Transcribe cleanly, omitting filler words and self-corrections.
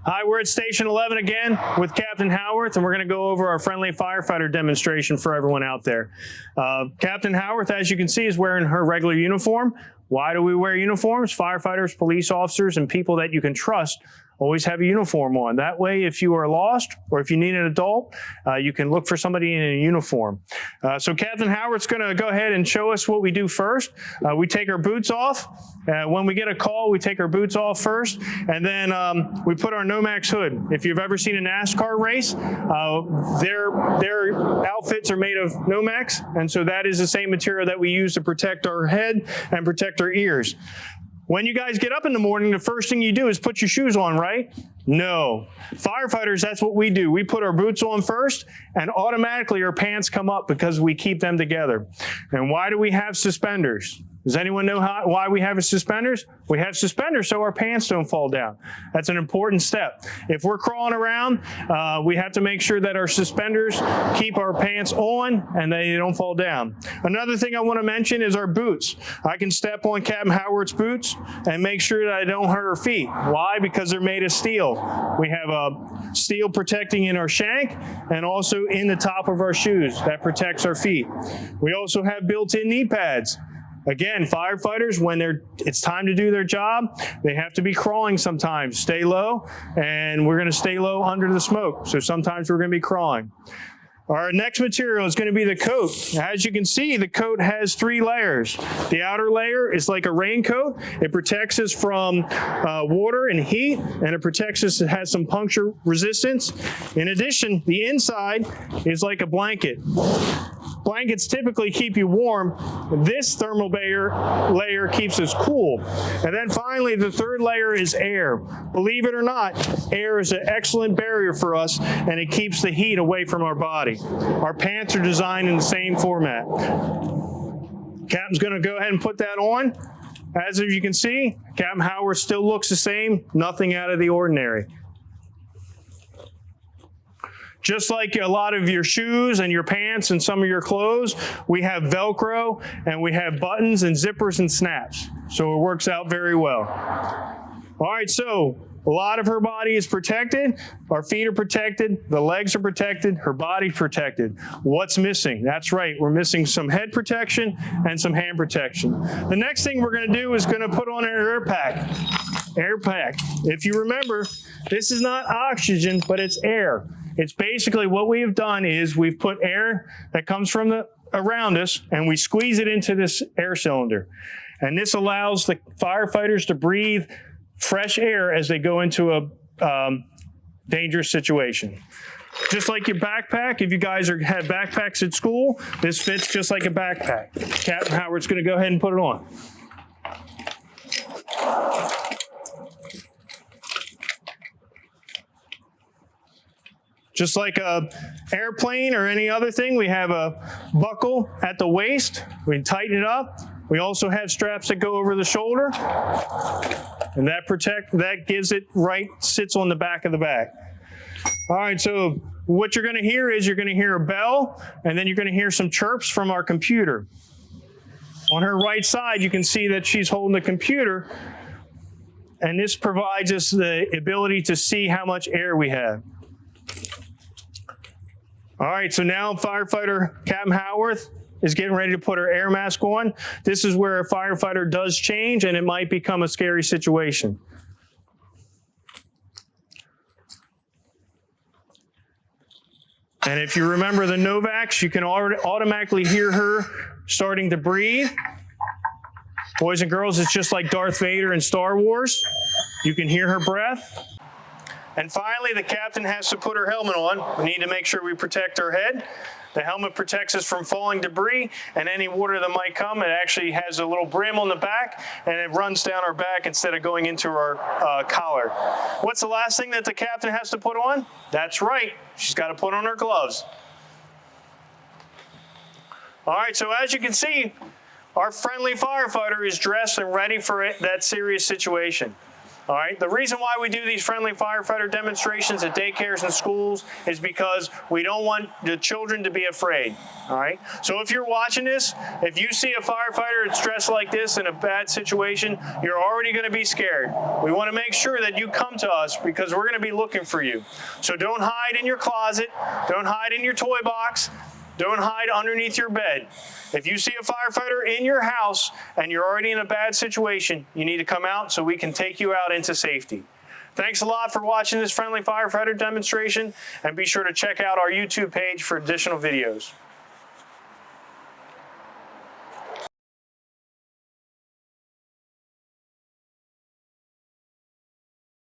Hi, we're at Station 11 again with Captain Howarth, and we're going to go over our friendly firefighter demonstration for everyone out there. Captain Howarth, as you can see, is wearing her regular uniform. Why do we wear uniforms? Firefighters, police officers, and people that you can trust always have a uniform on. That way, if you are lost or if you need an adult, you can look for somebody in a uniform. So Captain Howard's going to go ahead and show us what we do first. We take our boots off. When we get a call, we take our boots off first, and then we put our Nomex hood. If you've ever seen a NASCAR race, their outfits are made of Nomex, and so that is the same material that we use to protect our head and protect our ears. When you guys get up in the morning, the first thing you do is put your shoes on, right? No. Firefighters, that's what we do. We put our boots on first, and automatically our pants come up because we keep them together. And why do we have suspenders? Does anyone know why we have suspenders? We have suspenders so our pants don't fall down. That's an important step. If we're crawling around, we have to make sure that our suspenders keep our pants on and they don't fall down. Another thing I want to mention is our boots. I can step on Captain Howard's boots and make sure that I don't hurt her feet. Why? Because they're made of steel. We have steel protecting in our shank and also in the top of our shoes. That protects our feet. We also have built-in knee pads. Again, firefighters, when it's time to do their job, they have to be crawling sometimes. Stay low, and we're going to stay low under the smoke. So sometimes we're going to be crawling. Our next material is going to be the coat. As you can see, the coat has 3 layers. The outer layer is like a raincoat. It protects us from water and heat, and it protects us. It has some puncture resistance. In addition, the inside is like a blanket. Blankets typically keep you warm. This thermal layer keeps us cool. And then finally, the third layer is air. Believe it or not, air is an excellent barrier for us, and it keeps the heat away from our body. Our pants are designed in the same format. Captain's going to go ahead and put that on. As you can see, Captain Howard still looks the same, nothing out of the ordinary. Just like a lot of your shoes and your pants and some of your clothes, we have Velcro and we have buttons and zippers and snaps. So it works out very well. All right, so a lot of her body is protected. Our feet are protected. The legs are protected. Her body's protected. What's missing? That's right. We're missing some head protection and some hand protection. The next thing we're going to do is going to put on an air pack. Air pack. If you remember, this is not oxygen, but it's air. It's basically what we have done is we've put air that comes from around us and we squeeze it into this air cylinder. And this allows the firefighters to breathe fresh air as they go into a dangerous situation. Just like your backpack, if you guys have backpacks at school, this fits just like a backpack. Captain Howard's going to go ahead and put it on. Just like an airplane or any other thing, we have a buckle at the waist. We tighten it up. We also have straps that go over the shoulder, and that gives it sits on the back of the bag. All right, so what you're going to hear is you're going to hear a bell, and then you're going to hear some chirps from our computer. On her right side, you can see that she's holding the computer, and this provides us the ability to see how much air we have. All right, so now firefighter Captain Howarth is getting ready to put her air mask on. This is where a firefighter does change, and it might become a scary situation. And if you remember the Novax, you can automatically hear her starting to breathe. Boys and girls, it's just like Darth Vader in Star Wars. You can hear her breath. And finally, the captain has to put her helmet on. We need to make sure we protect her head. The helmet protects us from falling debris and any water that might come. It actually has a little brim on the back, and it runs down our back instead of going into our collar. What's the last thing that the captain has to put on? That's right. She's got to put on her gloves. All right, so as you can see, our friendly firefighter is dressed and ready for that serious situation. All right, the reason why we do these friendly firefighter demonstrations at daycares and schools is because we don't want the children to be afraid. All right, so if you're watching this, if you see a firefighter that's dressed like this in a bad situation, you're already going to be scared. We want to make sure that you come to us because we're going to be looking for you. So don't hide in your closet, don't hide in your toy box, don't hide underneath your bed. If you see a firefighter in your house and you're already in a bad situation, you need to come out so we can take you out into safety. Thanks a lot for watching this friendly firefighter demonstration, and be sure to check out our YouTube page for additional videos.